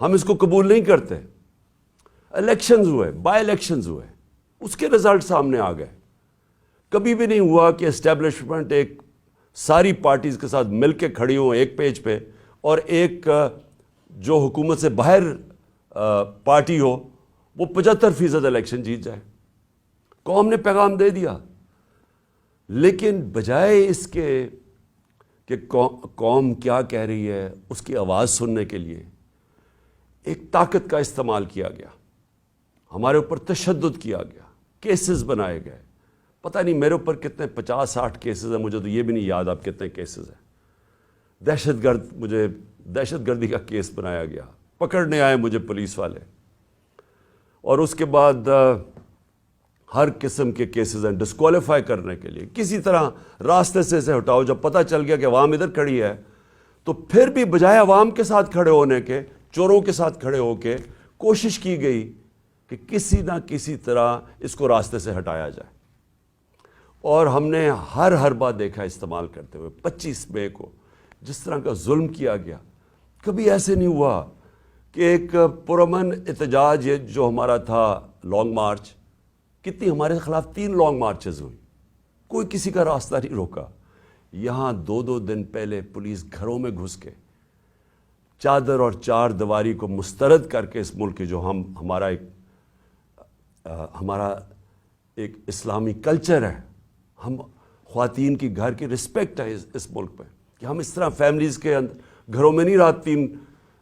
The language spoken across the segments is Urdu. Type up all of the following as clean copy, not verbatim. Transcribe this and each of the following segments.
ہم اس کو قبول نہیں کرتے. الیکشنز ہوئے, بائی الیکشنز ہوئے, اس کے رزلٹ سامنے آ گئے. کبھی بھی نہیں ہوا کہ اسٹیبلشمنٹ ایک ساری پارٹیز کے ساتھ مل کے کھڑی ہوں ایک پیج پہ, اور ایک جو حکومت سے باہر پارٹی ہو وہ 75% الیکشن جیت جائے. قوم نے پیغام دے دیا, لیکن بجائے اس کے کہ قوم کیا کہہ رہی ہے اس کی آواز سننے کے لیے ایک طاقت کا استعمال کیا گیا, ہمارے اوپر تشدد کیا گیا, کیسز بنائے گئے. پتہ نہیں میرے اوپر کتنے 50-60 کیسز ہیں, مجھے تو یہ بھی نہیں یاد اب کتنے کیسز ہیں. مجھے دہشت گردی کا کیس بنایا گیا, پکڑنے آئے مجھے پولیس والے, اور اس کے بعد ہر قسم کے کیسز ہیں ڈسکوالیفائی کرنے کے لیے. کسی طرح راستے سے ہٹاؤ. جب پتہ چل گیا کہ عوام ادھر کھڑی ہے تو پھر بھی بجائے عوام کے ساتھ کھڑے ہونے کے, چوروں کے ساتھ کھڑے ہو کے کوشش کی گئی کہ کسی نہ کسی طرح اس کو راستے سے ہٹایا جائے. اور ہم نے ہر بار دیکھا استعمال کرتے ہوئے 25 مئی کو جس طرح کا ظلم کیا گیا. کبھی ایسے نہیں ہوا کہ ایک پرامن احتجاج یہ جو ہمارا تھا لانگ مارچ, کتنی ہمارے خلاف 3 لانگ مارچز ہوئی, کوئی کسی کا راستہ نہیں روکا. یہاں 2 دن پہلے پولیس گھروں میں گھس کے چادر اور چار دیواری کو مسترد کر کے اس ملک کے جو ہمارا ایک اسلامی کلچر ہے, ہم خواتین کی گھر کی رسپیکٹ ہے اس ملک پہ, کہ ہم اس طرح فیملیز کے گھروں میں نہیں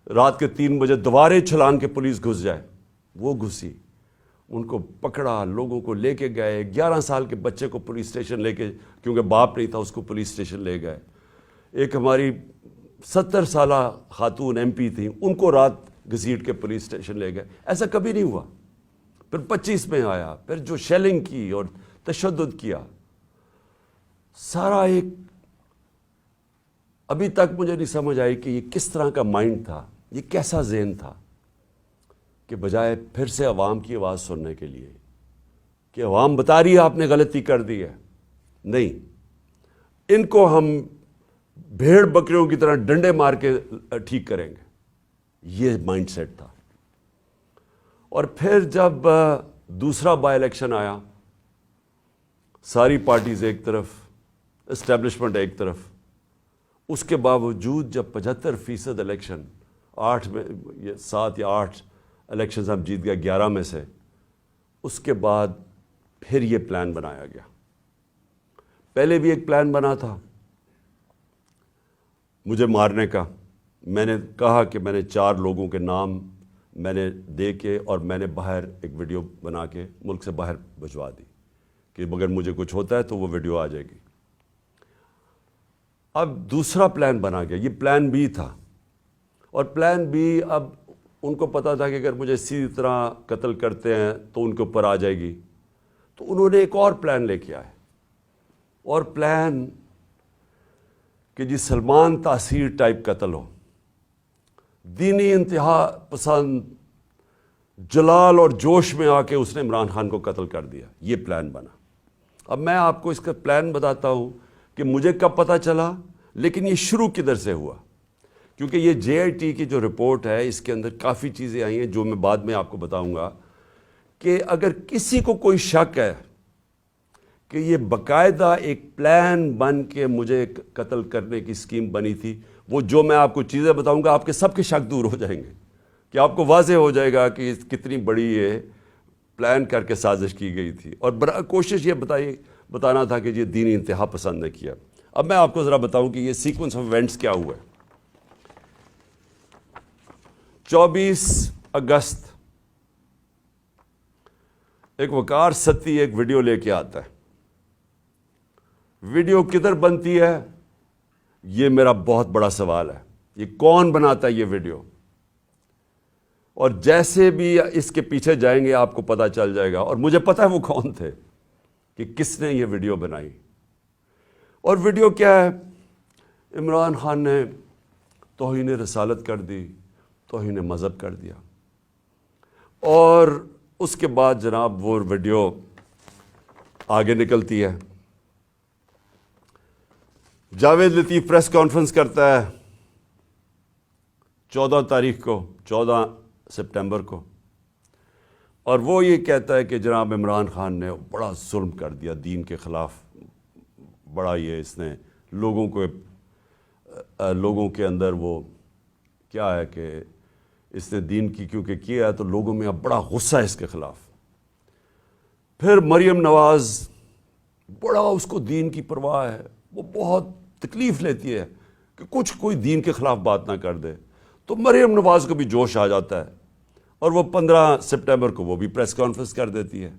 رات کے 3 بجے دوبارے چھلان کے پولیس گھس جائے. وہ گھسی, ان کو پکڑا, لوگوں کو لے کے گئے. 11 سال کے بچے کو پولیس اسٹیشن لے کے, کیونکہ باپ نہیں تھا, اس کو پولیس اسٹیشن لے گئے. ایک ہماری 70 سالہ خاتون MP تھیں, ان کو رات گھسیٹ کے پولیس اسٹیشن لے گئے. ایسا کبھی نہیں ہوا. پھر 25 میں آیا, پھر جو شیلنگ کی اور تشدد کیا, سارا ایک ابھی تک مجھے نہیں سمجھ آئی کہ یہ کس طرح کا مائنڈ تھا, یہ کیسا ذہن تھا کہ بجائے پھر سے عوام کی آواز سننے کے لیے کہ عوام بتا رہی ہے آپ نے غلطی کر دی ہے, نہیں, ان کو ہم بھیڑ بکریوں کی طرح ڈنڈے مار کے ٹھیک کریں گے. یہ مائنڈ سیٹ تھا. اور پھر جب دوسرا بائی الیکشن آیا, ساری پارٹیز ایک طرف, اسٹیبلشمنٹ ایک طرف, اس کے باوجود جب 75% الیکشن 7 یا 8 الیکشنز ہم جیت گئے 11 میں سے, اس کے بعد پھر یہ پلان بنایا گیا. پہلے بھی ایک پلان بنا تھا مجھے مارنے کا. میں نے کہا کہ میں نے 4 لوگوں کے نام میں نے دے کے اور میں نے باہر ایک ویڈیو بنا کے ملک سے باہر بھجوا دی کہ اگر مجھے کچھ ہوتا ہے تو وہ ویڈیو آ جائے گی. اب دوسرا پلان بنا گیا, یہ پلان بی تھا, اور پلان بی اب ان کو پتا تھا کہ اگر مجھے اسی طرح قتل کرتے ہیں تو ان کے اوپر آ جائے گی, تو انہوں نے ایک اور پلان لے کے آئے. اور پلان کہ جی سلمان تاثیر ٹائپ قتل ہو, دینی انتہا پسند جلال اور جوش میں آ کے اس نے عمران خان کو قتل کر دیا. یہ پلان بنا. اب میں آپ کو اس کا پلان بتاتا ہوں کہ مجھے کب پتہ چلا, لیکن یہ شروع کدھر سے ہوا. کیونکہ یہ JIT کی جو رپورٹ ہے اس کے اندر کافی چیزیں آئی ہیں جو میں بعد میں آپ کو بتاؤں گا, کہ اگر کسی کو کوئی شک ہے کہ یہ باقاعدہ ایک پلان بن کے مجھے قتل کرنے کی اسکیم بنی تھی, وہ جو میں آپ کو چیزیں بتاؤں گا آپ کے سب کے شک دور ہو جائیں گے, کہ آپ کو واضح ہو جائے گا کہ کتنی بڑی یہ پلان کر کے سازش کی گئی تھی. اور کوشش یہ بتانا تھا کہ یہ دینی انتہا پسند نے کیا. اب میں آپ کو ذرا بتاؤں کہ یہ سیکوینس آف ایونٹس کیا ہوا ہے. 24 اگست ایک وقار ستی ایک ویڈیو لے کے آتا ہے. ویڈیو کدھر بنتی ہے یہ میرا بہت بڑا سوال ہے. یہ کون بناتا ہے یہ ویڈیو؟ اور جیسے بھی اس کے پیچھے جائیں گے آپ کو پتہ چل جائے گا, اور مجھے پتہ ہے وہ کون تھے, کہ کس نے یہ ویڈیو بنائی. اور ویڈیو کیا ہے؟ عمران خان نے توہین رسالت کر دی, توہین مذہب کر دیا. اور اس کے بعد جناب وہ ویڈیو آگے نکلتی ہے. جاوید لطیف پریس کانفرنس کرتا ہے, 14 تاریخ کو، 14 سپٹمبر کو، اور وہ یہ کہتا ہے کہ جناب عمران خان نے بڑا ظلم کر دیا دین کے خلاف، بڑا یہ اس نے لوگوں کے اندر وہ کیا ہے کہ اس نے دین کی کیونکہ کیا ہے تو لوگوں میں اب بڑا غصہ ہے اس کے خلاف۔ پھر مریم نواز، بڑا اس کو دین کی پرواہ ہے، وہ بہت تکلیف لیتی ہے کہ کوئی دین کے خلاف بات نہ کر دے، تو مریم نواز کو بھی جوش آ جاتا ہے اور وہ 15 سپٹمبر کو وہ بھی پریس کانفرنس کر دیتی ہے۔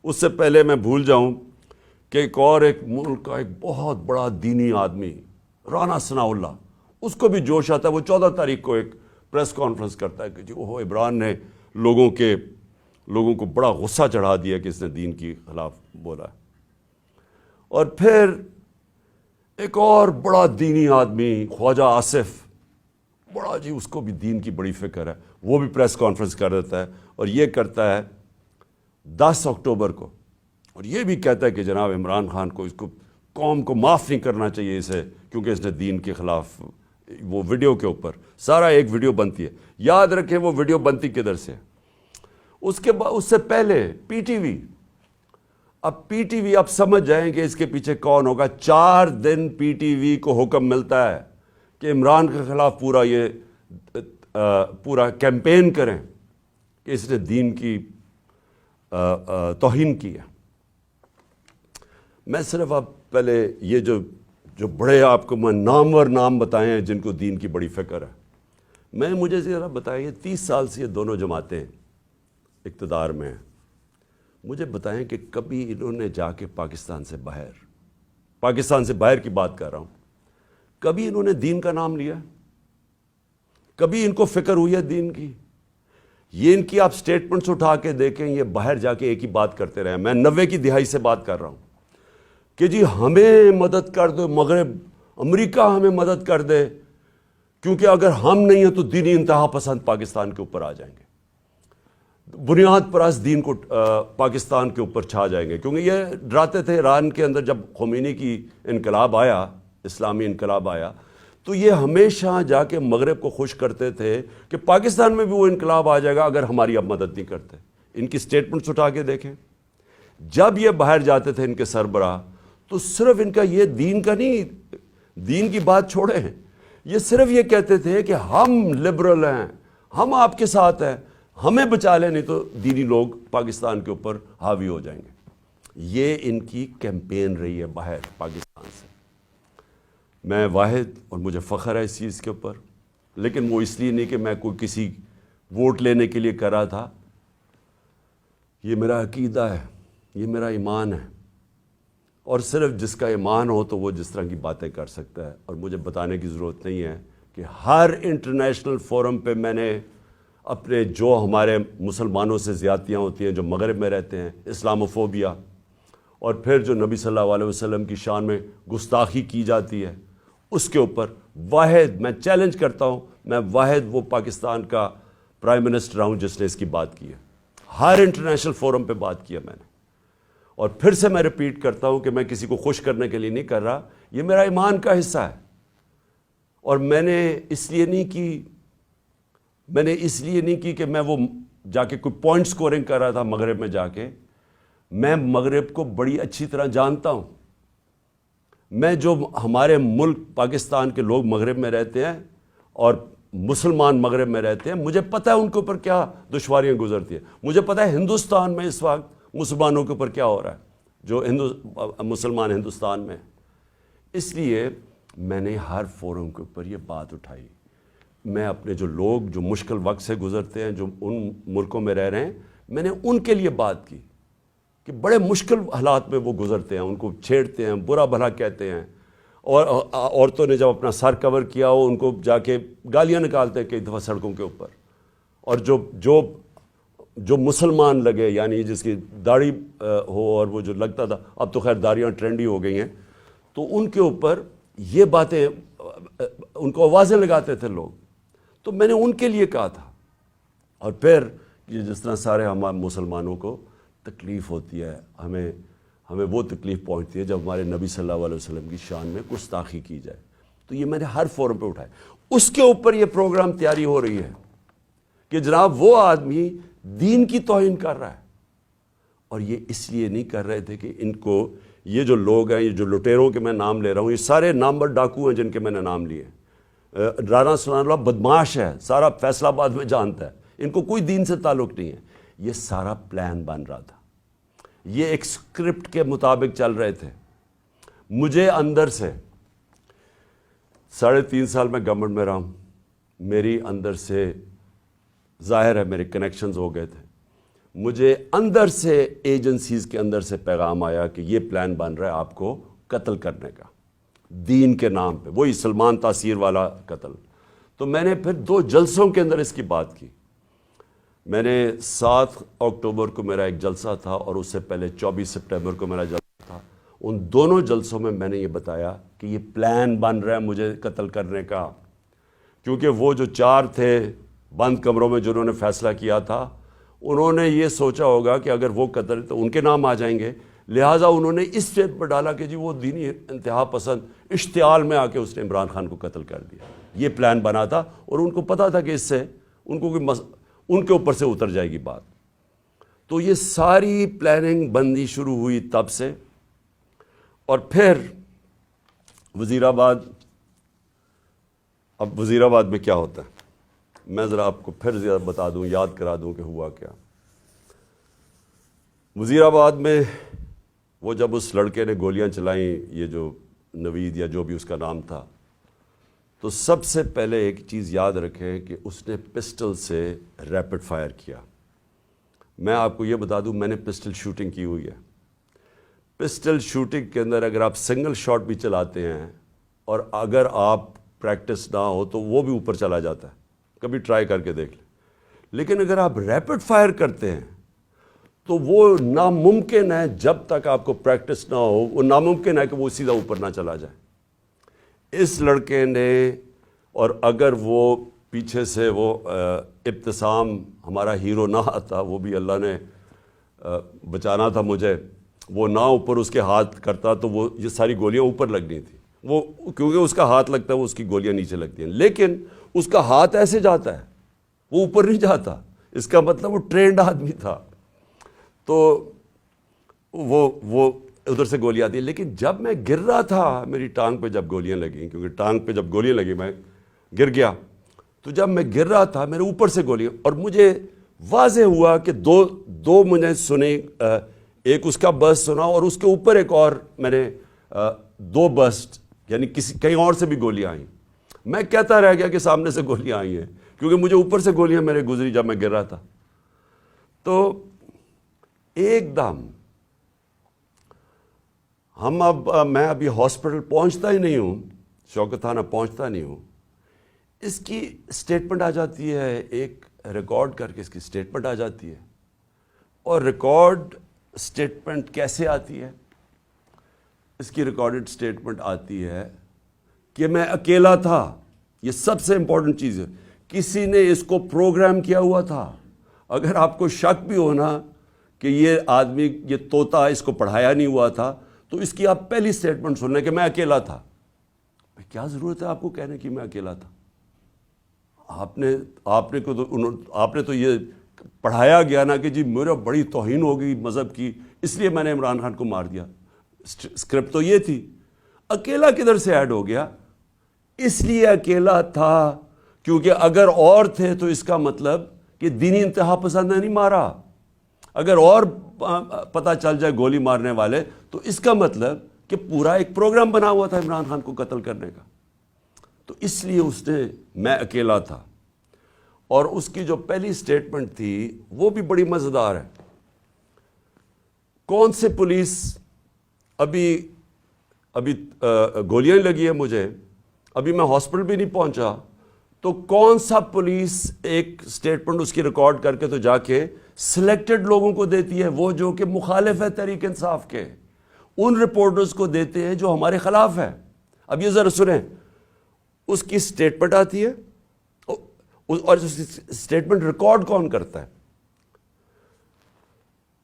اس سے پہلے میں بھول جاؤں کہ ایک ملک کا ایک بہت بڑا دینی آدمی رانا ثناء اللہ، اس کو بھی جوش آتا ہے، وہ 14 تاریخ کو ایک پریس کانفرنس کرتا ہے کہ جی عمران نے لوگوں کو بڑا غصہ چڑھا دیا کہ اس نے دین کے خلاف بولا ہے۔ اور پھر ایک اور بڑا دینی آدمی خواجہ آصف، بڑا جی اس کو بھی دین کی بڑی فکر ہے، وہ بھی پریس کانفرنس کر دیتا ہے، اور یہ کرتا ہے 10 اکتوبر کو، اور یہ بھی کہتا ہے کہ جناب عمران خان کو، اس کو قوم کو معاف نہیں کرنا چاہیے اسے، کیونکہ اس نے دین کے خلاف، وہ ویڈیو کے اوپر سارا ایک ویڈیو بنتی ہے، یاد رکھیں وہ ویڈیو بنتی کدھر سے، اس سے پہلے پی ٹی وی، اب پی ٹی وی، آپ سمجھ جائیں کہ اس کے پیچھے کون ہوگا۔ 4 دن پی ٹی وی کو حکم ملتا ہے کہ عمران کے خلاف پورا کیمپین کریں کہ اس نے دین کی توہین کی ہے۔ میں صرف اب پہلے یہ جو بڑے آپ کو میں نامور نام بتائے ہیں جن کو دین کی بڑی فکر ہے، مجھے ذرا بتائیں، 30 سال سے یہ دونوں جماعتیں اقتدار میں ہیں، مجھے بتائیں کہ کبھی انہوں نے جا کے پاکستان سے باہر کی بات کر رہا ہوں، کبھی انہوں نے دین کا نام لیا؟ کبھی ان کو فکر ہوئی ہے دین کی؟ یہ ان کی آپ سٹیٹمنٹس اٹھا کے دیکھیں، یہ باہر جا کے ایک ہی بات کرتے رہے۔ میں 90 کی دہائی سے بات کر رہا ہوں کہ جی ہمیں مدد کر دو، مغرب، امریکہ ہمیں مدد کر دے، کیونکہ اگر ہم نہیں ہیں تو دینی انتہا پسند پاکستان کے اوپر آ جائیں گے، بنیاد پرست دین کو پاکستان کے اوپر چھا جائیں گے، کیونکہ یہ ڈراتے تھے۔ ایران کے اندر جب خمینی کی انقلاب آیا، اسلامی انقلاب آیا، تو یہ ہمیشہ جا کے مغرب کو خوش کرتے تھے کہ پاکستان میں بھی وہ انقلاب آ جائے گا اگر ہماری اب مدد نہیں کرتے۔ ان کی سٹیٹمنٹس اٹھا کے دیکھیں، جب یہ باہر جاتے تھے ان کے سربراہ، تو صرف ان کا یہ دین کا نہیں، دین کی بات چھوڑیں، یہ صرف یہ کہتے تھے کہ ہم لبرل ہیں، ہم آپ کے ساتھ ہیں، ہمیں بچا لیں، نہیں تو دینی لوگ پاکستان کے اوپر حاوی ہو جائیں گے۔ یہ ان کی کیمپین رہی ہے باہر پاکستان سے۔ میں واحد، اور مجھے فخر ہے اس چیز کے اوپر، لیکن وہ اس لیے نہیں کہ میں کوئی کسی ووٹ لینے کے لیے کر رہا تھا، یہ میرا عقیدہ ہے، یہ میرا ایمان ہے، اور صرف جس کا ایمان ہو تو وہ جس طرح کی باتیں کر سکتا ہے۔ اور مجھے بتانے کی ضرورت نہیں ہے کہ ہر انٹرنیشنل فورم پہ میں نے اپنے جو ہمارے مسلمانوں سے زیادتیاں ہوتی ہیں جو مغرب میں رہتے ہیں، اسلاموفوبیا، اور پھر جو نبی صلی اللہ علیہ وسلم کی شان میں گستاخی کی جاتی ہے، اس کے اوپر واحد میں چیلنج کرتا ہوں، میں واحد وہ پاکستان کا پرائم منسٹر ہوں جس نے اس کی بات کی ہے، ہر انٹرنیشنل فورم پہ بات کی ہے میں نے۔ اور پھر سے میں ریپیٹ کرتا ہوں کہ میں کسی کو خوش کرنے کے لیے نہیں کر رہا، یہ میرا ایمان کا حصہ ہے، اور میں نے اس لیے نہیں کی کہ میں وہ جا کے کوئی پوائنٹ سکورنگ کر رہا تھا مغرب میں جا کے۔ میں مغرب کو بڑی اچھی طرح جانتا ہوں، میں جو ہمارے ملک پاکستان کے لوگ مغرب میں رہتے ہیں اور مسلمان مغرب میں رہتے ہیں، مجھے پتہ ہے ان کے اوپر کیا دشواریاں گزرتی ہیں، مجھے پتہ ہے ہندوستان میں اس وقت مسلمانوں کے اوپر کیا ہو رہا ہے، جو مسلمان ہندوستان میں۔ اس لیے میں نے ہر فورم کے اوپر یہ بات اٹھائی، میں اپنے جو لوگ جو مشکل وقت سے گزرتے ہیں، جو ان ملکوں میں رہ رہے ہیں، میں نے ان کے لیے بات کی کہ بڑے مشکل حالات میں وہ گزرتے ہیں، ان کو چھیڑتے ہیں، برا بھلا کہتے ہیں، اور عورتوں نے جب اپنا سر کور کیا ہو ان کو جا کے گالیاں نکالتے ہیں کئی دفعہ سڑکوں کے اوپر، اور جو مسلمان لگے، یعنی جس کی داڑھی ہو، اور وہ جو لگتا تھا، اب تو خیر داڑیاں ٹرینڈی ہو گئی ہیں، تو ان کے اوپر یہ باتیں، ان کو آوازیں لگاتے تھے لوگ، تو میں نے ان کے لیے کہا تھا۔ اور پھر یہ جس طرح سارے ہمارے مسلمانوں کو تکلیف ہوتی ہے، ہمیں وہ تکلیف پہنچتی ہے جب ہمارے نبی صلی اللہ علیہ وسلم کی شان میں گستاخی کی جائے، تو یہ میں نے ہر فورم پہ اٹھایا۔ اس کے اوپر یہ پروگرام تیاری ہو رہی ہے کہ جناب وہ آدمی دین کی توہین کر رہا ہے. اور یہ اس لیے نہیں کر رہے تھے کہ ان کو یہ جو لوگ ہیں, یہ جو لٹیروں کے میں نام لے رہا ہوں, یہ سارے نامور ڈاکو ہیں جن کے میں نے نام لیے. رانا ثناءاللہ بدماش ہے, سارا فیصل آباد میں جانتا ہے, ان کو کوئی دین سے تعلق نہیں ہے. یہ سارا پلان بن رہا تھا, یہ ایک سکرپٹ کے مطابق چل رہے تھے. مجھے اندر سے 3.5 سال میں گورنمنٹ میں رہا ہوں, میری اندر سے ظاہر ہے میرے کنیکشنز ہو گئے تھے, مجھے اندر سے ایجنسیز کے اندر سے پیغام آیا کہ یہ پلان بن رہا ہے آپ کو قتل کرنے کا دین کے نام پہ, وہی سلمان تاثیر والا قتل. تو میں نے پھر 2 جلسوں کے اندر اس کی بات کی. میں نے 7 اکتوبر کو میرا ایک جلسہ تھا اور اس سے پہلے 24 سپٹمبر کو میرا جلسہ تھا. ان دونوں جلسوں میں نے یہ بتایا کہ یہ پلان بن رہا ہے مجھے قتل کرنے کا, کیونکہ وہ جو 4 تھے بند کمروں میں جنہوں نے فیصلہ کیا تھا, انہوں نے یہ سوچا ہوگا کہ اگر وہ قتل تو ان کے نام آ جائیں گے, لہٰذا انہوں نے اس اسٹیپ پر ڈالا کہ جی وہ دینی انتہا پسند اشتعال میں آ کے اس نے عمران خان کو قتل کر دیا. یہ پلان بنا تھا اور ان کو پتا تھا کہ اس سے ان کو ان کے اوپر سے اتر جائے گی بات. تو یہ ساری پلاننگ بندی شروع ہوئی تب سے. اور پھر وزیر آباد, اب وزیر آباد میں کیا ہوتا ہے میں ذرا آپ کو پھر زیادہ بتا دوں, یاد کرا دوں کہ ہوا کیا. وزیر آباد میں وہ جب اس لڑکے نے گولیاں چلائیں, یہ جو نوید یا جو بھی اس کا نام تھا, تو سب سے پہلے ایک چیز یاد رکھیں کہ اس نے پسٹل سے ریپڈ فائر کیا. میں آپ کو یہ بتا دوں میں نے پسٹل شوٹنگ کی ہوئی ہے. پسٹل شوٹنگ کے اندر اگر آپ سنگل شاٹ بھی چلاتے ہیں اور اگر آپ پریکٹس نہ ہو تو وہ بھی اوپر چلا جاتا ہے, کبھی ٹرائی کر کے دیکھ لیں. لیکن اگر آپ ریپڈ فائر کرتے ہیں تو وہ ناممکن ہے, جب تک آپ کو پریکٹس نہ ہو وہ ناممکن ہے کہ وہ سیدھا اوپر نہ چلا جائے. اس لڑکے نے, اور اگر وہ پیچھے سے وہ ابتسام ہمارا ہیرو نہ آتا, وہ بھی اللہ نے بچانا تھا مجھے, وہ نہ اوپر اس کے ہاتھ کرتا تو وہ یہ ساری گولیاں اوپر لگنی تھی. وہ کیونکہ اس کا ہاتھ لگتا ہے وہ اس کی گولیاں نیچے لگتی ہیں, لیکن اس کا ہاتھ ایسے جاتا ہے وہ اوپر نہیں جاتا. اس کا مطلب وہ ٹرینڈ آدمی تھا, تو وہ ادھر سے گولی آتی ہے. لیکن جب میں گر رہا تھا, میری ٹانگ پہ جب گولیاں لگیں, کیونکہ ٹانگ پہ جب گولیاں لگیں میں گر گیا, تو جب میں گر رہا تھا میرے اوپر سے گولیاں, اور مجھے واضح ہوا کہ دو مجھے سنے, ایک اس کا برسٹ سنا اور اس کے اوپر ایک اور میں نے 2 برسٹ, یعنی کہیں اور سے بھی گولیاں آئیں. میں کہتا رہ گیا کہ سامنے سے گولیاں آئی ہیں, کیونکہ مجھے اوپر سے گولیاں میرے گزری جب میں گر رہا تھا. تو ایک دم میں ابھی ہاسپٹل پہنچتا ہی نہیں ہوں, شوکت تھانہ پہنچتا نہیں ہوں, اس کی سٹیٹمنٹ آ جاتی ہے, ایک ریکارڈ کر کے اس کی سٹیٹمنٹ آ جاتی ہے. اور ریکارڈ سٹیٹمنٹ کیسے آتی ہے؟ اس کی ریکارڈڈ سٹیٹمنٹ آتی ہے کہ میں اکیلا تھا. یہ سب سے امپورٹنٹ چیز ہے, کسی نے اس کو پروگرام کیا ہوا تھا. اگر آپ کو شک بھی ہونا کہ یہ آدمی, یہ طوطا اس کو پڑھایا نہیں ہوا تھا, تو اس کی آپ پہلی سٹیٹمنٹ سن لیں کہ میں اکیلا تھا. کیا ضرورت ہے آپ کو کہنے کی میں اکیلا تھا؟ آپ نے تو یہ پڑھایا گیا نا کہ جی میرا بڑی توہین ہوگی مذہب کی, اس لیے میں نے عمران خان کو مار دیا. اسکرپٹ تو یہ تھی. اکیلا کدھر سے ایڈ ہو گیا؟ اس لیے اکیلا تھا کیونکہ اگر اور تھے تو اس کا مطلب کہ دینی انتہا پسند نے نہیں مارا. اگر اور پتہ چل جائے گولی مارنے والے, تو اس کا مطلب کہ پورا ایک پروگرام بنا ہوا تھا عمران خان کو قتل کرنے کا. تو اس لیے اس نے, میں اکیلا تھا. اور اس کی جو پہلی سٹیٹمنٹ تھی وہ بھی بڑی مزیدار ہے. کون سے پولیس, ابھی گولیاں لگی ہیں مجھے, ابھی میں ہاسپٹل بھی نہیں پہنچا, تو کون سا پولیس ایک سٹیٹمنٹ اس کی ریکارڈ کر کے تو جا کے سلیکٹڈ لوگوں کو دیتی ہے, وہ جو کہ مخالف ہے تحریک انصاف کے, ان رپورٹرز کو دیتے ہیں جو ہمارے خلاف ہے. اب یہ ذرا سنیں, اس کی سٹیٹمنٹ آتی ہے اور سٹیٹمنٹ ریکارڈ کون کرتا ہے؟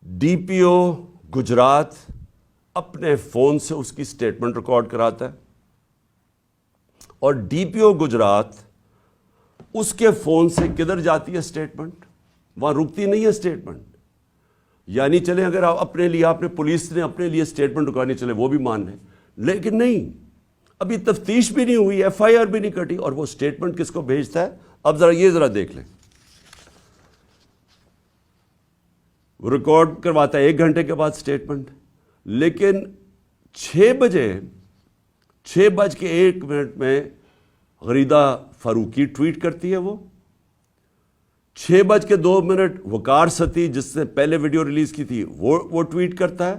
ڈی پی او گجرات اپنے فون سے اس کی سٹیٹمنٹ ریکارڈ کراتا ہے, اور ڈی پی او گجرات اس کے فون سے کدھر جاتی ہے سٹیٹمنٹ؟ وہاں رکتی نہیں ہے سٹیٹمنٹ. یعنی چلیں اگر آپ اپنے لیے، آپ نے پولیس نے اپنے لیے سٹیٹمنٹ رکانی چلے وہ بھی مان لیں، لیکن نہیں، ابھی تفتیش بھی نہیں ہوئی، ایف آئی آر بھی نہیں کٹی، اور وہ سٹیٹمنٹ کس کو بھیجتا ہے؟ اب ذرا دیکھ لیں. وہ ریکارڈ کرواتا ہے 1 گھنٹے کے بعد سٹیٹمنٹ، لیکن 6:01 میں غریدہ فاروقی ٹویٹ کرتی ہے. وہ 6:02 وقار ستی جس نے پہلے ویڈیو ریلیز کی تھی وہ ٹویٹ کرتا ہے.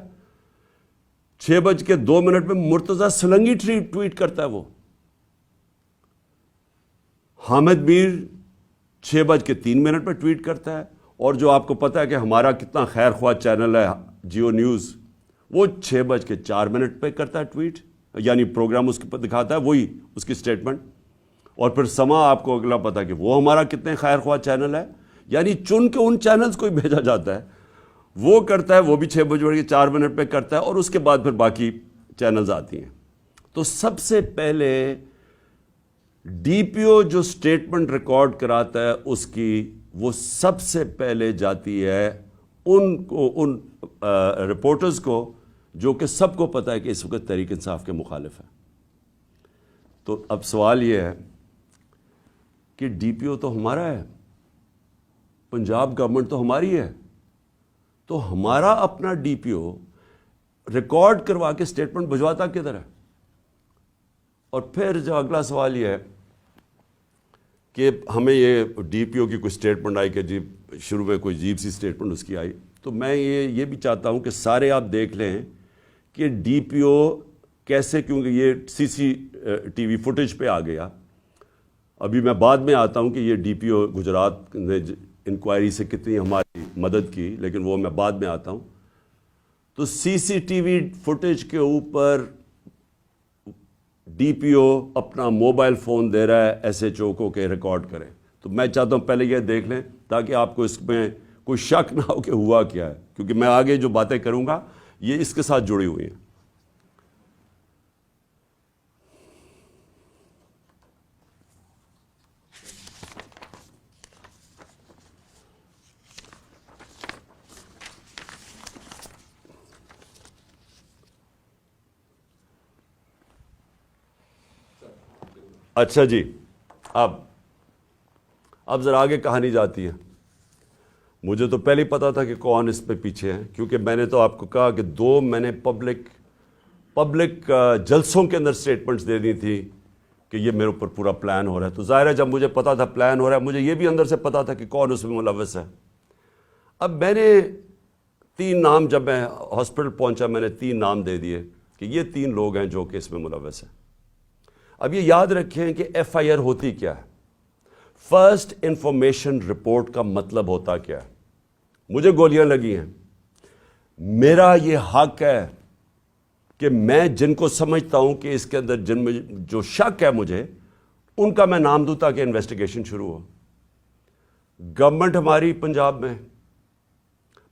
6:02 میں مرتضی سلنگی ٹویٹ کرتا ہے. وہ حامد میر 6:03 پہ ٹویٹ کرتا ہے. اور جو آپ کو پتا ہے کہ ہمارا کتنا خیر خواہ چینل ہے جیو نیوز، وہ 6:04 پہ کرتا ہے ٹویٹ، یعنی پروگرام اس کے دکھاتا ہے وہی اس کی سٹیٹمنٹ. اور پھر سما آپ کو اگلا پتا کہ وہ ہمارا کتنے خیر خواہ چینل ہے، یعنی چن کے ان چینلز کو ہی بھیجا جاتا ہے. وہ کرتا ہے، وہ بھی 6:04 پہ کرتا ہے، اور اس کے بعد پھر باقی چینلز آتی ہیں. تو سب سے پہلے ڈی پی او جو سٹیٹمنٹ ریکارڈ کراتا ہے اس کی، وہ سب سے پہلے جاتی ہے ان رپورٹرز کو جو کہ سب کو پتا ہے کہ اس وقت تحریک انصاف کے مخالف ہیں. تو اب سوال یہ ہے کہ ڈی پی او تو ہمارا ہے، پنجاب گورنمنٹ تو ہماری ہے، تو ہمارا اپنا ڈی پی او ریکارڈ کروا کے سٹیٹمنٹ بھجواتا کدھر ہے؟ اور پھر جو اگلا سوال یہ ہے کہ ہمیں یہ ڈی پی او کی کوئی سٹیٹمنٹ آئی کہ جی شروع میں کوئی عجیب سی سٹیٹمنٹ اس کی آئی، تو میں یہ بھی چاہتا ہوں کہ سارے آپ دیکھ لیں کہ ڈی پی او کیسے، کیونکہ یہ سی سی ٹی وی فوٹیج پہ آ گیا. ابھی میں بعد میں آتا ہوں کہ یہ ڈی پی او گجرات نے انکوائری سے کتنی ہماری مدد کی، لیکن وہ میں بعد میں آتا ہوں. تو سی سی ٹی وی فوٹیج کے اوپر ڈی پی او اپنا موبائل فون دے رہا ہے ایس ایچ او کو کہ ریکارڈ کریں. تو میں چاہتا ہوں پہلے یہ دیکھ لیں تاکہ آپ کو اس میں کوئی شک نہ ہو کہ ہوا کیا ہے، کیونکہ میں آگے جو باتیں کروں گا یہ اس کے ساتھ جڑی ہوئی ہیں. اچھا جی، اب ذرا آگے کہانی جاتی ہے. مجھے تو پہلے ہی پتا تھا کہ کون اس پہ پیچھے ہیں، کیونکہ میں نے تو آپ کو کہا کہ میں نے پبلک جلسوں کے اندر سٹیٹمنٹس دے دی تھی کہ یہ میرے اوپر پورا پلان ہو رہا ہے. تو ظاہر ہے جب مجھے پتا تھا پلان ہو رہا ہے، مجھے یہ بھی اندر سے پتا تھا کہ کون اس میں ملوث ہے. اب میں نے 3 نام، جب میں ہاسپٹل پہنچا میں نے 3 نام دے دیے کہ یہ 3 لوگ ہیں جو کہ اس میں ملوث ہیں. اب یہ یاد رکھیں کہ ایف آئی آر ہوتی کیا ہے، فرسٹ انفارمیشن رپورٹ کا مطلب ہوتا کیا ہے. مجھے گولیاں لگی ہیں، میرا یہ حق ہے کہ میں جن کو سمجھتا ہوں کہ اس کے اندر جن میں جو شک ہے مجھے، ان کا میں نام دوں تاکہ انویسٹیگیشن شروع ہو. گورنمنٹ ہماری پنجاب میں،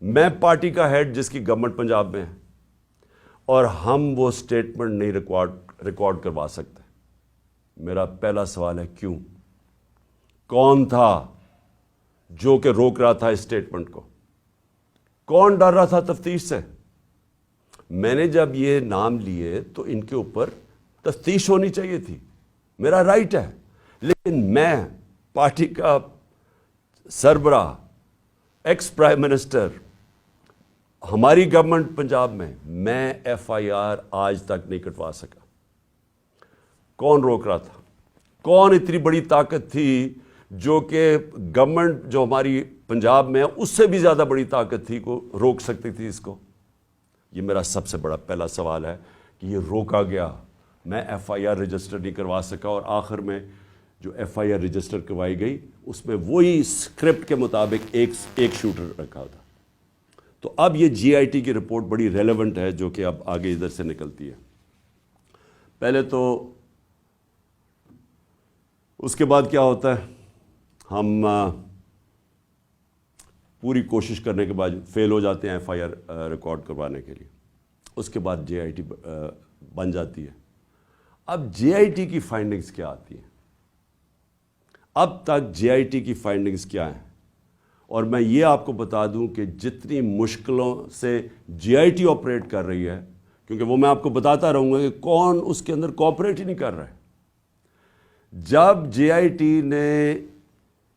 میں پارٹی کا ہیڈ جس کی گورنمنٹ پنجاب میں ہے، اور ہم وہ سٹیٹمنٹ نہیں ریکارڈ کروا سکتے. میرا پہلا سوال ہے کیوں؟ کون تھا جو کہ روک رہا تھا اس سٹیٹمنٹ کو؟ کون ڈر رہا تھا تفتیش سے؟ میں نے جب یہ نام لیے تو ان کے اوپر تفتیش ہونی چاہیے تھی، میرا رائٹ ہے. لیکن میں پارٹی کا سربراہ، ایکس پرائم منسٹر، ہماری گورنمنٹ پنجاب میں ایف آئی آر آج تک نہیں کٹوا سکا. کون روک رہا تھا؟ کون اتنی بڑی طاقت تھی جو کہ گورنمنٹ جو ہماری پنجاب میں ہے اس سے بھی زیادہ بڑی طاقت تھی کو روک سکتی تھی اس کو؟ یہ میرا سب سے بڑا پہلا سوال ہے کہ یہ روکا گیا. میں ایف آئی آر رجسٹر نہیں کروا سکا، اور آخر میں جو ایف آئی آر رجسٹر کروائی گئی اس میں وہی اسکرپٹ کے مطابق ایک شوٹر رکھا تھا. تو اب یہ جی آئی ٹی کی رپورٹ بڑی ریلیونٹ ہے جو کہ اب آگے ادھر سے نکلتی ہے. پہلے تو اس کے بعد کیا ہوتا ہے، ہم پوری کوشش کرنے کے بعد فیل ہو جاتے ہیں ایف آئی آر ریکارڈ کروانے کے لیے. اس کے بعد جے آئی ٹی بن جاتی ہے. اب جے آئی ٹی کی فائنڈنگز کیا آتی ہیں؟ اب تک جے آئی ٹی کی فائنڈنگز کیا ہیں؟ اور میں یہ آپ کو بتا دوں کہ جتنی مشکلوں سے جے آئی ٹی آپریٹ کر رہی ہے، کیونکہ وہ میں آپ کو بتاتا رہوں گا کہ کون اس کے اندر کوآپریٹ ہی نہیں کر رہا ہے۔ جب جے آئی ٹی نے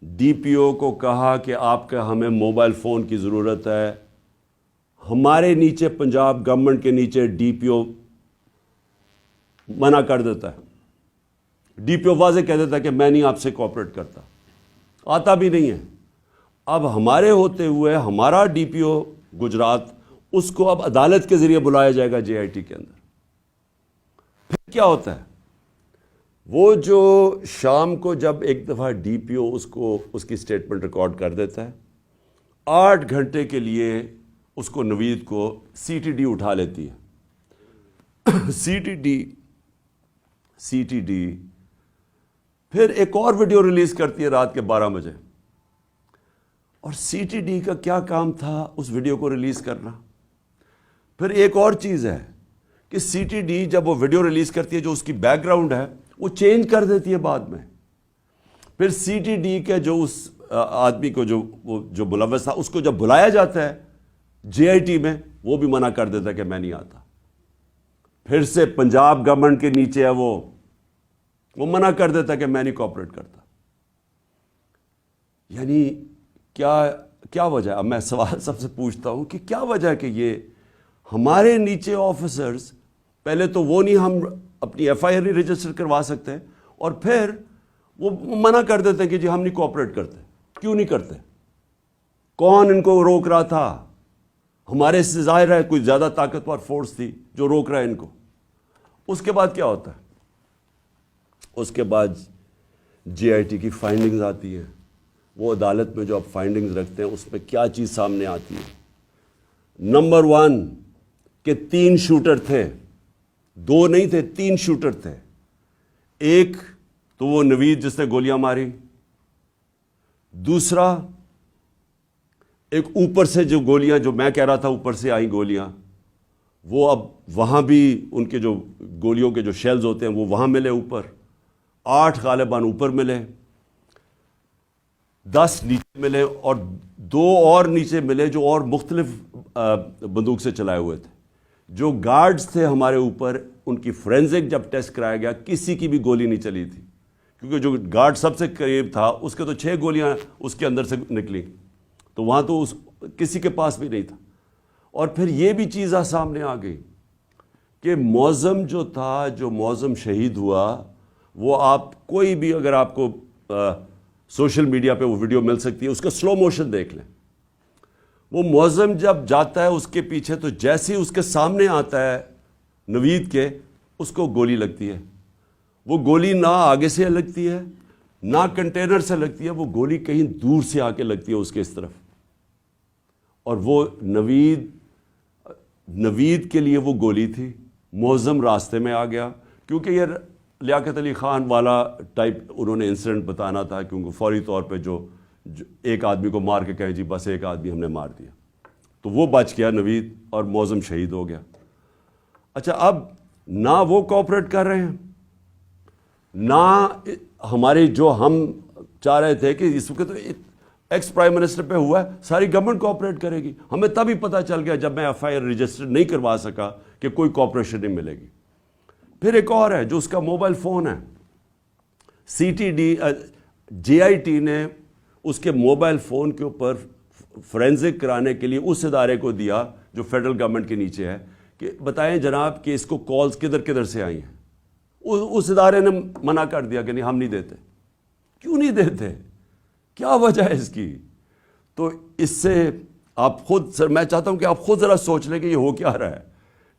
ڈی پی او کو کہا کہ آپ کا ہمیں موبائل فون کی ضرورت ہے، ہمارے نیچے پنجاب گورنمنٹ کے نیچے ڈی پی او منع کر دیتا ہے، ڈی پی او واضح کہہ دیتا ہے کہ میں نہیں آپ سے کوآپریٹ کرتا، آتا بھی نہیں ہے۔ اب ہمارے ہوتے ہوئے ہمارا ڈی پی او گجرات، اس کو اب عدالت کے ذریعے بلایا جائے گا جے آئی ٹی کے اندر۔ پھر کیا ہوتا ہے؟ وہ جو شام کو جب ایک دفعہ ڈی پی او اس کی سٹیٹمنٹ ریکارڈ کر دیتا ہے، 8 گھنٹے کے لیے اس کو نوید کو سی ٹی ڈی اٹھا لیتی ہے۔ سی ٹی ڈی پھر ایک اور ویڈیو ریلیز کرتی ہے رات کے 12 بجے، اور سی ٹی ڈی کا کیا کام تھا اس ویڈیو کو ریلیز کرنا۔ پھر ایک اور چیز ہے کہ سی ٹی ڈی جب وہ ویڈیو ریلیز کرتی ہے، جو اس کی بیک گراؤنڈ ہے وہ چینج کر دیتی ہے بعد میں۔ پھر سی ٹی ڈی کے جو اس آدمی کو جو ملوث تھا، اس کو جب بلایا جاتا ہے جے آئی ٹی میں، وہ بھی منع کر دیتا ہے کہ میں نہیں آتا۔ پھر سے پنجاب گورنمنٹ کے نیچے ہے، وہ منع کر دیتا ہے کہ میں نہیں کوآپریٹ کرتا۔ یعنی کیا وجہ ہے؟ اب میں سوال سب سے پوچھتا ہوں کہ کیا وجہ ہے کہ یہ ہمارے نیچے آفیسرز، پہلے تو وہ نہیں، ہم اپنی ایف آئی آر نہیں رجسٹر کروا سکتے، اور پھر وہ منع کر دیتے ہیں کہ جی ہم نہیں کوآپریٹ کرتے۔ کیوں نہیں کرتے؟ کون ان کو روک رہا تھا؟ ہمارے سے ظاہر ہے کوئی زیادہ طاقتور فورس تھی جو روک رہا ہے ان کو۔ اس کے بعد کیا ہوتا ہے؟ اس کے بعد جے آئی ٹی کی فائنڈنگز آتی ہیں۔ وہ عدالت میں جو آپ فائنڈنگز رکھتے ہیں، اس میں کیا چیز سامنے آتی ہے؟ نمبر 1 کہ 3 شوٹر تھے، 2 نہیں تھے، 3 شوٹر تھے۔ ایک تو وہ نوید جس نے گولیاں ماری، دوسرا ایک اوپر سے جو گولیاں، جو میں کہہ رہا تھا اوپر سے آئیں گولیاں، وہ اب وہاں بھی ان کے جو گولیوں کے جو شیلز ہوتے ہیں وہ وہاں ملے اوپر، 8 غالباً اوپر ملے، 10 نیچے ملے، اور 2 اور نیچے ملے جو اور مختلف بندوق سے چلائے ہوئے تھے۔ جو گارڈز تھے ہمارے اوپر، ان کی فورینزک جب ٹیسٹ کرایا گیا، کسی کی بھی گولی نہیں چلی تھی، کیونکہ جو گارڈ سب سے قریب تھا اس کے تو 6 گولیاں اس کے اندر سے نکلی، تو وہاں تو کسی کے پاس بھی نہیں تھا۔ اور پھر یہ بھی چیز سامنے آ گئی کہ معظم جو تھا، جو معظم شہید ہوا، وہ آپ کوئی بھی، اگر آپ کو سوشل میڈیا پہ وہ ویڈیو مل سکتی ہے، اس کا سلو موشن دیکھ لیں۔ وہ معظم جب جاتا ہے اس کے پیچھے، تو جیسے ہی اس کے سامنے آتا ہے نوید کے، اس کو گولی لگتی ہے۔ وہ گولی نہ آگے سے لگتی ہے، نہ کنٹینر سے لگتی ہے، وہ گولی کہیں دور سے آ کے لگتی ہے اس کے اس طرف، اور وہ نوید کے لیے وہ گولی تھی۔ معظم راستے میں آ گیا، کیونکہ یہ لیاقت علی خان والا ٹائپ انہوں نے انسیڈنٹ بتانا تھا، کیونکہ فوری طور پہ جو ایک آدمی کو مار کے کہیں جی بس ایک آدمی ہم نے مار دیا، تو وہ بچ گیا نوید، اور معظم شہید ہو گیا۔ اچھا، اب نہ وہ کوآپریٹ کر رہے ہیں، نہ ہمارے جو ہم چاہ رہے تھے کہ اس وقت ایکس پرائم منسٹر پہ ہوا ہے، ساری گورنمنٹ کوآپریٹ کرے گی۔ ہمیں تبھی پتہ چل گیا جب میں ایف آئی آر رجسٹر نہیں کروا سکا کہ کوئی کوآپریشن نہیں ملے گی۔ پھر ایک اور ہے جو اس کا موبائل فون ہے، C T D J I T نے اس کے موبائل فون کے اوپر فورینزک کرانے کے لیے اس ادارے کو دیا جو فیڈرل گورنمنٹ کے نیچے ہے، کہ بتائیں جناب کہ اس کو کالز کدھر سے آئی ہیں۔ اس ادارے نے منع کر دیا کہ نہیں، ہم نہیں دیتے۔ کیوں نہیں دیتے؟ کیا وجہ ہے اس کی؟ تو اس سے آپ خود، سر میں چاہتا ہوں کہ آپ خود ذرا سوچ لیں کہ یہ ہو کیا رہا ہے،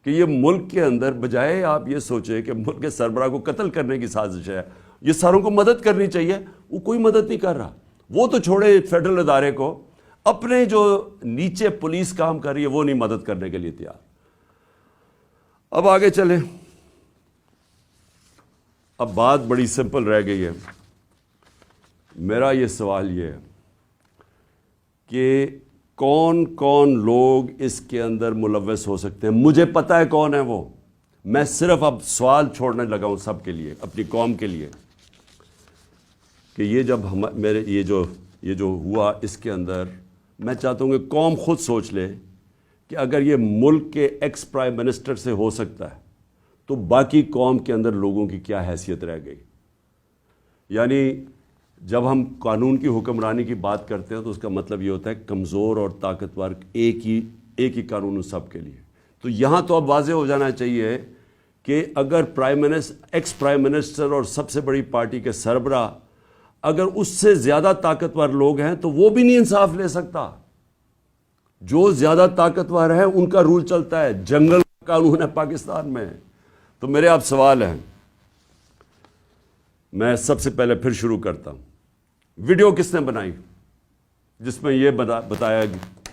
کہ یہ ملک کے اندر بجائے آپ یہ سوچیں کہ ملک کے سربراہ کو قتل کرنے کی سازش ہے، یہ ساروں کو مدد کرنی چاہیے، وہ کوئی مدد نہیں کر رہا۔ وہ تو چھوڑے فیڈرل ادارے کو، اپنے جو نیچے پولیس کام کر رہی ہے وہ نہیں مدد کرنے کے لیے تیار۔ اب آگے چلیں، اب بات بڑی سمپل رہ گئی ہے۔ میرا یہ سوال یہ ہے کہ کون کون لوگ اس کے اندر ملوث ہو سکتے ہیں؟ مجھے پتہ ہے کون ہے وہ، میں صرف اب سوال چھوڑنے لگا ہوں سب کے لیے، اپنی قوم کے لیے۔ کہ یہ جب میرے یہ جو ہوا اس کے اندر میں چاہتا ہوں کہ قوم خود سوچ لے کہ اگر یہ ملک کے ایکس پرائم منسٹر سے ہو سکتا ہے تو باقی قوم کے اندر لوگوں کی کیا حیثیت رہ گئی. یعنی جب ہم قانون کی حکمرانی کی بات کرتے ہیں تو اس کا مطلب یہ ہوتا ہے کمزور اور طاقتور ایک ہی قانون سب کے لیے. تو یہاں تو اب واضح ہو جانا چاہیے کہ اگر ایکس پرائم منسٹر اور سب سے بڑی پارٹی کے سربراہ اگر اس سے زیادہ طاقتور لوگ ہیں تو وہ بھی نہیں انصاف لے سکتا. جو زیادہ طاقتور ہے ان کا رول چلتا ہے. جنگل کا قانون ہے پاکستان میں. تو میرے آپ سوال ہیں. میں سب سے پہلے پھر شروع کرتا ہوں. ویڈیو کس نے بنائی جس میں یہ بتایا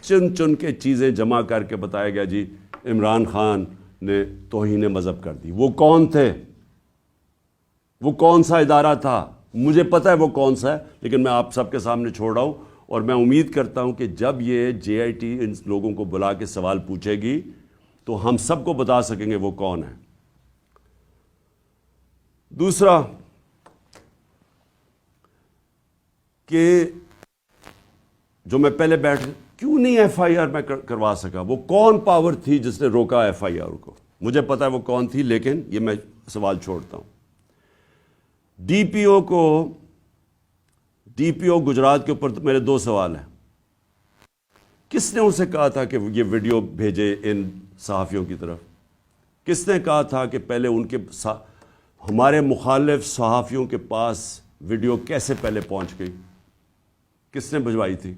چن کے چیزیں جمع کر کے بتایا گیا جی عمران خان نے توہین مذہب کر دی؟ وہ کون تھے؟ وہ کون سا ادارہ تھا؟ مجھے پتہ ہے وہ کون سا ہے، لیکن میں آپ سب کے سامنے چھوڑ رہا ہوں. اور میں امید کرتا ہوں کہ جب یہ جے آئی ٹی ان لوگوں کو بلا کے سوال پوچھے گی تو ہم سب کو بتا سکیں گے وہ کون ہے. دوسرا کہ جو میں پہلے کیوں نہیں ایف آئی آر میں کروا سکا؟ وہ کون پاور تھی جس نے روکا ایف آئی آر کو؟ مجھے پتا ہے وہ کون تھی، لیکن یہ میں سوال چھوڑتا ہوں. ڈی پی او گجرات کے اوپر میرے دو سوال ہیں. کس نے ان سے کہا تھا کہ یہ ویڈیو بھیجے ان صحافیوں کی طرف؟ کس نے کہا تھا کہ پہلے ان کے ہمارے مخالف صحافیوں کے پاس ویڈیو کیسے پہلے پہنچ گئی؟ کس نے بھجوائی تھی؟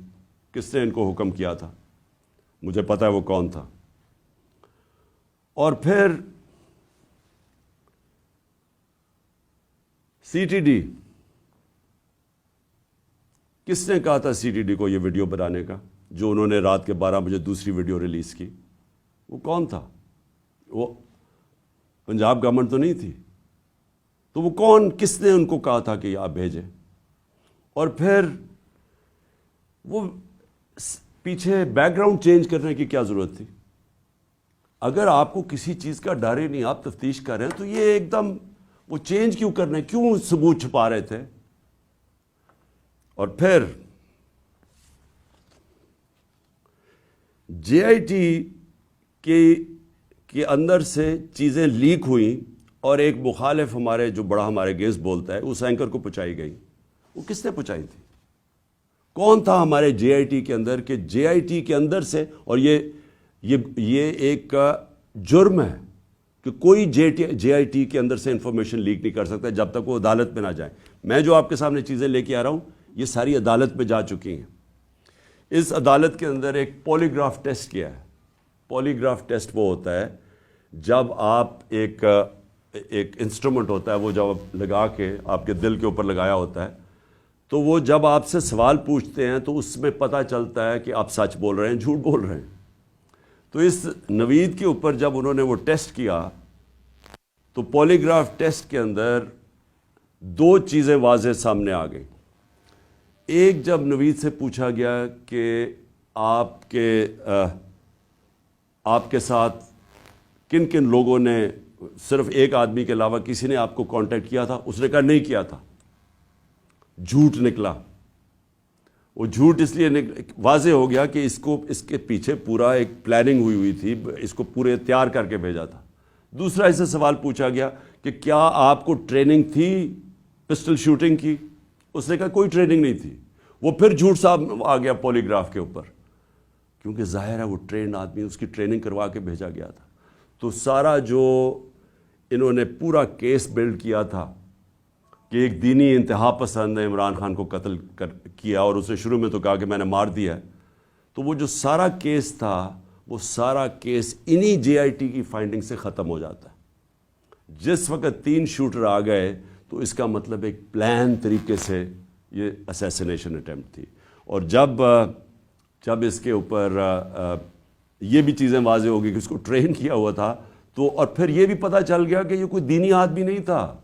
کس نے ان کو حکم کیا تھا؟ مجھے پتا ہے وہ کون تھا. اور پھر سی ٹی ڈی، کس نے کہا تھا سی ٹی ڈی کو یہ ویڈیو بنانے کا جو انہوں نے رات کے 12 بجے دوسری ویڈیو ریلیز کی؟ وہ کون تھا؟ وہ پنجاب گورنمنٹ تو نہیں تھی. تو وہ کون، کس نے ان کو کہا تھا کہ آپ بھیجیں؟ اور پھر وہ پیچھے بیک گراؤنڈ چینج کرنے کی کیا ضرورت تھی؟ اگر آپ کو کسی چیز کا ڈر ہی نہیں، آپ تفتیش کر رہے ہیں، تو یہ ایک دم وہ چینج کیوں کرنے، کیوں ثبوت چھپا رہے تھے؟ اور پھر جے آئی ٹی کے اندر سے چیزیں لیک ہوئیں اور ایک مخالف جو بڑا ہمارے اگینسٹ بولتا ہے اس اینکر کو پہنچائی گئی. وہ کس نے پہنچائی تھی؟ کون تھا ہمارے جے آئی ٹی کے اندر کہ جے آئی ٹی کے اندر سے، اور یہ ایک جرم ہے کہ کوئی جے آئی ٹی کے اندر سے انفارمیشن لیک نہیں کر سکتا جب تک وہ عدالت میں نہ جائیں. میں جو آپ کے سامنے چیزیں لے کے آ رہا ہوں یہ ساری عدالت میں جا چکی ہیں. اس عدالت کے اندر ایک پولیگراف ٹیسٹ کیا ہے. پولیگراف ٹیسٹ وہ ہوتا ہے جب آپ ایک انسٹرومنٹ ہوتا ہے وہ جب لگا کے آپ کے دل کے اوپر لگایا ہوتا ہے، تو وہ جب آپ سے سوال پوچھتے ہیں تو اس میں پتہ چلتا ہے کہ آپ سچ بول رہے ہیں جھوٹ بول رہے ہیں. تو اس نوید کے اوپر جب انہوں نے وہ ٹیسٹ کیا تو پولیگراف ٹیسٹ کے اندر دو چیزیں واضح سامنے آ گئیں. ایک، جب نوید سے پوچھا گیا کہ آپ کے ساتھ کن کن لوگوں نے، صرف ایک آدمی کے علاوہ کسی نے آپ کو کانٹیکٹ کیا تھا؟ اس نے کہا نہیں کیا تھا. جھوٹ نکلا. وہ جھوٹ اس لیے واضح ہو گیا کہ اس کے پیچھے پورا ایک پلاننگ ہوئی تھی، اس کو پورے تیار کر کے بھیجا تھا. دوسرا، اس سے سوال پوچھا گیا کہ کیا آپ کو ٹریننگ تھی پسٹل شوٹنگ کی؟ اس نے کہا کوئی ٹریننگ نہیں تھی. وہ پھر جھوٹ صاحب آ گیا پولیگراف کے اوپر، کیونکہ ظاہر ہے وہ ٹرینڈ آدمی، اس کی ٹریننگ کروا کے بھیجا گیا تھا. تو سارا جو انہوں نے پورا کیس بلڈ کیا تھا کہ ایک دینی انتہا پسند نے عمران خان کو قتل کیا اور اسے شروع میں تو کہا کہ میں نے مار دیا ہے، تو وہ جو سارا کیس تھا وہ سارا کیس انہی جے آئی ٹی کی فائنڈنگ سے ختم ہو جاتا ہے. جس وقت 3 شوٹر آ گئے تو اس کا مطلب ایک پلان طریقے سے یہ اسیسینیشن اٹیمپٹ تھی. اور جب اس کے اوپر یہ بھی چیزیں واضح ہو گئی کہ اس کو ٹرین کیا ہوا تھا، تو اور پھر یہ بھی پتہ چل گیا کہ یہ کوئی دینی آدمی نہیں تھا.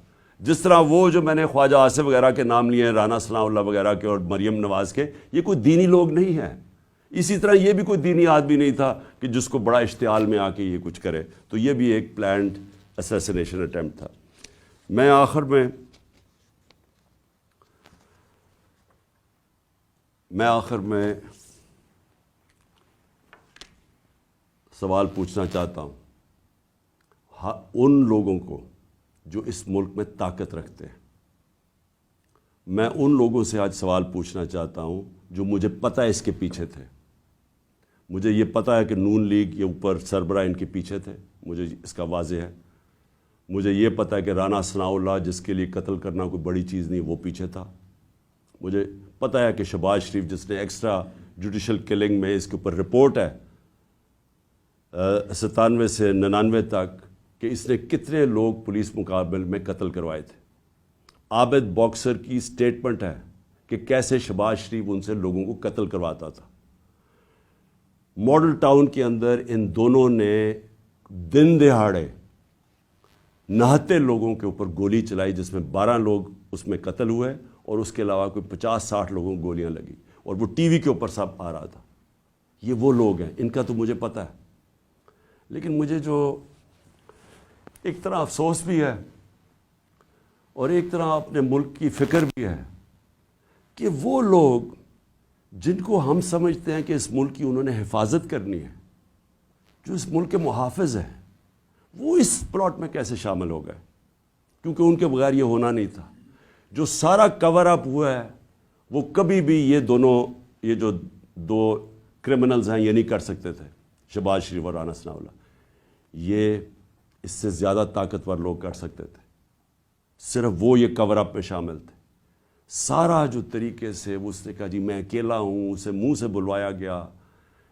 جس طرح وہ جو میں نے خواجہ آصف وغیرہ کے نام لیے ہیں، رانا ثناء اللہ وغیرہ کے اور مریم نواز کے، یہ کوئی دینی لوگ نہیں ہیں. اسی طرح یہ بھی کوئی دینی آدمی نہیں تھا کہ جس کو بڑا اشتعال میں آ کے یہ کچھ کرے. تو یہ بھی ایک پلانڈ اسیسینیشن اٹیمپٹ تھا. میں آخر میں میں آخر میں سوال پوچھنا چاہتا ہوں ان لوگوں کو جو اس ملک میں طاقت رکھتے ہیں. میں ان لوگوں سے آج سوال پوچھنا چاہتا ہوں جو مجھے پتہ ہے اس کے پیچھے تھے. مجھے یہ پتہ ہے کہ نون لیگ یہ اوپر سربراہ ان کے پیچھے تھے, مجھے اس کا واضح ہے. مجھے یہ پتہ ہے کہ رانا ثناءاللہ جس کے لیے قتل کرنا کوئی بڑی چیز نہیں وہ پیچھے تھا. مجھے پتہ ہے کہ شہباز شریف جس نے ایکسٹرا جوڈیشل کلنگ میں اس کے اوپر رپورٹ ہے 97 سے 99 تک کہ اس نے کتنے لوگ پولیس مقابل میں قتل کروائے تھے. عابد باکسر کی سٹیٹمنٹ ہے کہ کیسے شہباز شریف ان سے لوگوں کو قتل کرواتا تھا. ماڈل ٹاؤن کے اندر ان دونوں نے دن دہاڑے نہتے لوگوں کے اوپر گولی چلائی جس میں 12 لوگ اس میں قتل ہوئے اور اس کے علاوہ کوئی 50-60 لوگوں کو گولیاں لگی اور وہ ٹی وی کے اوپر سب آ رہا تھا. یہ وہ لوگ ہیں, ان کا تو مجھے پتہ ہے. لیکن مجھے جو ایک طرح افسوس بھی ہے اور ایک طرح اپنے ملک کی فکر بھی ہے کہ وہ لوگ جن کو ہم سمجھتے ہیں کہ اس ملک کی انہوں نے حفاظت کرنی ہے, جو اس ملک کے محافظ ہیں, وہ اس پلاٹ میں کیسے شامل ہو گئے, کیونکہ ان کے بغیر یہ ہونا نہیں تھا. جو سارا کور اپ ہوا ہے وہ کبھی بھی یہ جو دو کرمنلز ہیں یہ نہیں کر سکتے تھے, شہباز شریف اور رانا ثناءاللہ. یہ اس سے زیادہ طاقتور لوگ کر سکتے تھے, صرف وہ یہ کور اپ میں شامل تھے. سارا جو طریقے سے اس نے کہا جی میں اکیلا ہوں, اسے منہ سے بلوایا گیا,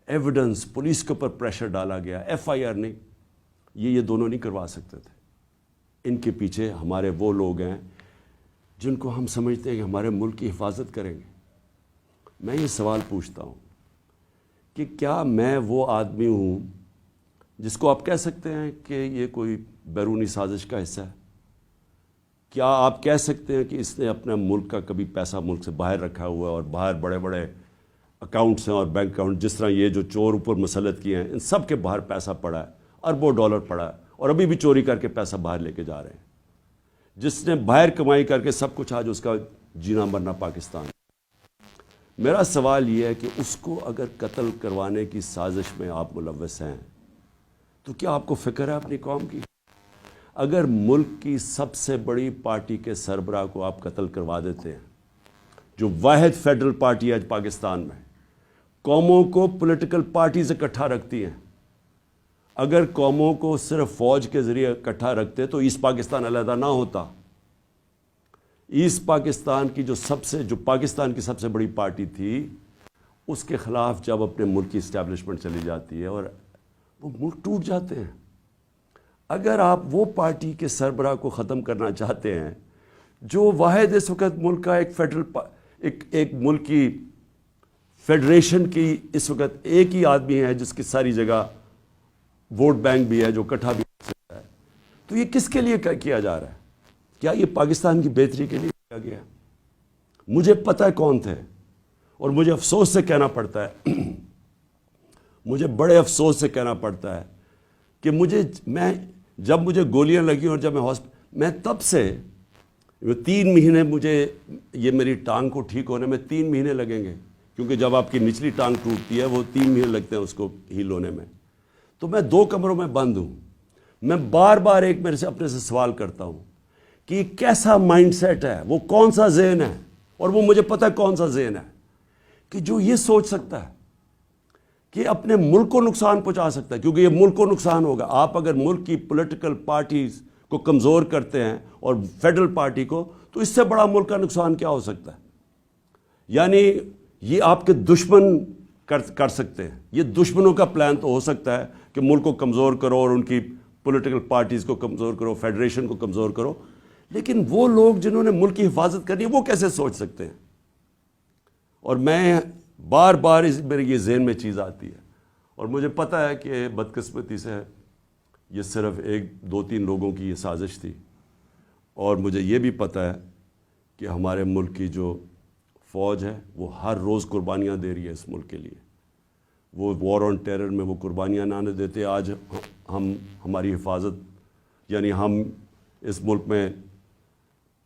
ایویڈنس پولیس کے اوپر پریشر ڈالا گیا, FIR نہیں, یہ دونوں نہیں کروا سکتے تھے. ان کے پیچھے ہمارے وہ لوگ ہیں جن کو ہم سمجھتے ہیں کہ ہمارے ملک کی حفاظت کریں گے. میں یہ سوال پوچھتا ہوں کہ کیا میں وہ آدمی ہوں جس کو آپ کہہ سکتے ہیں کہ یہ کوئی بیرونی سازش کا حصہ ہے؟ کیا آپ کہہ سکتے ہیں کہ اس نے اپنا ملک کا کبھی پیسہ ملک سے باہر رکھا ہوا ہے اور باہر بڑے بڑے اکاؤنٹس ہیں اور بینک اکاؤنٹ, جس طرح یہ جو چور اوپر مسلط کیے ہیں ان سب کے باہر پیسہ پڑا ہے, اربوں ڈالر پڑا ہے اور ابھی بھی چوری کر کے پیسہ باہر لے کے جا رہے ہیں. جس نے باہر کمائی کر کے سب کچھ, آج اس کا جینا مرنا پاکستان. میرا سوال یہ ہے کہ اس کو اگر قتل کروانے کی سازش میں آپ ملوث ہیں تو کیا آپ کو فکر ہے اپنی قوم کی؟ اگر ملک کی سب سے بڑی پارٹی کے سربراہ کو آپ قتل کروا دیتے ہیں, جو واحد فیڈرل پارٹی ہے آج پاکستان میں, قوموں کو پولیٹیکل پارٹیز اکٹھا رکھتی ہیں. اگر قوموں کو صرف فوج کے ذریعے اکٹھا رکھتے تو ایسٹ پاکستان علیحدہ نہ ہوتا. ایسٹ پاکستان کی جو پاکستان کی سب سے بڑی پارٹی تھی, اس کے خلاف جب اپنے ملک کی اسٹیبلشمنٹ چلی جاتی ہے اور وہ ملک ٹوٹ جاتے ہیں. اگر آپ وہ پارٹی کے سربراہ کو ختم کرنا چاہتے ہیں جو واحد اس وقت ملک کا ایک ملک کی فیڈریشن کی اس وقت ایک ہی آدمی ہے جس کی ساری جگہ ووٹ بینک بھی ہے, جو اکٹھا بھی ہو سکتا ہے, تو یہ کس کے لیے کیا جا رہا ہے؟ کیا یہ پاکستان کی بہتری کے لیے کیا گیا؟ مجھے پتہ ہے کون تھے اور مجھے افسوس سے کہنا پڑتا ہے مجھے بڑے افسوس سے کہنا پڑتا ہے کہ جب مجھے گولیاں لگی اور جب میں تب سے 3 مہینے, یہ میری ٹانگ کو ٹھیک ہونے میں 3 مہینے لگیں گے, کیونکہ جب آپ کی نچلی ٹانگ ٹوٹتی ہے وہ 3 مہینے لگتے ہیں اس کو ہیل ہونے میں. تو میں 2 کمروں میں بند ہوں. میں بار بار اپنے سے سوال کرتا ہوں کہ یہ کیسا مائنڈ سیٹ ہے, وہ کون سا ذہن ہے, اور وہ مجھے پتہ ہے کون سا ذہن ہے کہ جو یہ سوچ سکتا ہے کہ اپنے ملک کو نقصان پہنچا سکتا ہے, کیونکہ یہ ملک کو نقصان ہوگا. آپ اگر ملک کی پولیٹیکل پارٹیز کو کمزور کرتے ہیں اور فیڈرل پارٹی کو, تو اس سے بڑا ملک کا نقصان کیا ہو سکتا ہے؟ یعنی یہ آپ کے دشمن کر سکتے ہیں. یہ دشمنوں کا پلان تو ہو سکتا ہے کہ ملک کو کمزور کرو اور ان کی پولیٹیکل پارٹیز کو کمزور کرو, فیڈریشن کو کمزور کرو, لیکن وہ لوگ جنہوں نے ملک کی حفاظت کرنی ہے وہ کیسے سوچ سکتے ہیں؟ اور میں بار بار میرے یہ ذہن میں چیز آتی ہے, اور مجھے پتہ ہے کہ بدقسمتی سے یہ صرف 1-2-3 لوگوں کی یہ سازش تھی, اور مجھے یہ بھی پتہ ہے کہ ہمارے ملک کی جو فوج ہے وہ ہر روز قربانیاں دے رہی ہے اس ملک کے لیے. وہ وار آن ٹیرر میں وہ قربانیاں نہ دیتے, آج ہماری حفاظت, یعنی ہم اس ملک میں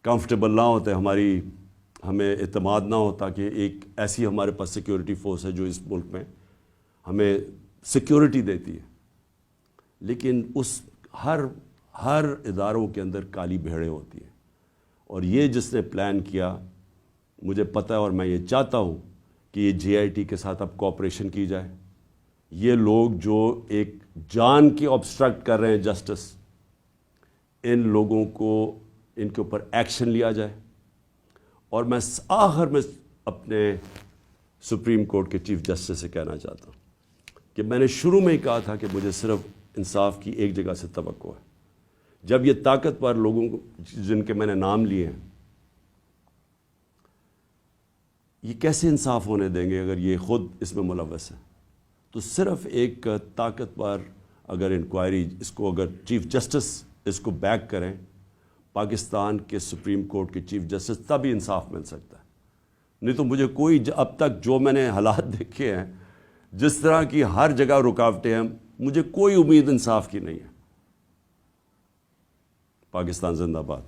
کمفرٹیبل نہ ہوتے, ہماری ہمیں اعتماد نہ ہوتا کہ ایک ایسی ہمارے پاس سیکیورٹی فورس ہے جو اس ملک میں ہمیں سیکیورٹی دیتی ہے، لیکن اس ہر اداروں کے اندر کالی بھیڑیں ہوتی ہیں، اور یہ جس نے پلان کیا، مجھے پتہ ہے اور میں یہ چاہتا ہوں کہ یہ جے آئی ٹی کے ساتھ اب کوآپریشن کی جائے. یہ لوگ جو ایک جان کی آبسٹرکٹ کر رہے ہیں جسٹس، ان لوگوں کو ان کے اوپر ایکشن لیا جائے. اور میں آخر میں اپنے سپریم کورٹ کے چیف جسٹس سے کہنا چاہتا ہوں کہ میں نے شروع میں ہی کہا تھا کہ مجھے صرف انصاف کی ایک جگہ سے توقع ہے. جب یہ طاقتور لوگوں کو جن کے میں نے نام لیے ہیں، یہ کیسے انصاف ہونے دیں گے اگر یہ خود اس میں ملوث ہے؟ تو صرف ایک طاقتور اگر انکوائری اس کو، اگر چیف جسٹس اس کو بیک کریں، پاکستان کے سپریم کورٹ کے چیف جسٹس، تبھی انصاف مل سکتا ہے. نہیں تو مجھے کوئی اب تک جو میں نے حالات دیکھے ہیں، جس طرح کی ہر جگہ رکاوٹیں ہیں، مجھے کوئی امید انصاف کی نہیں ہے. پاکستان زندہ باد.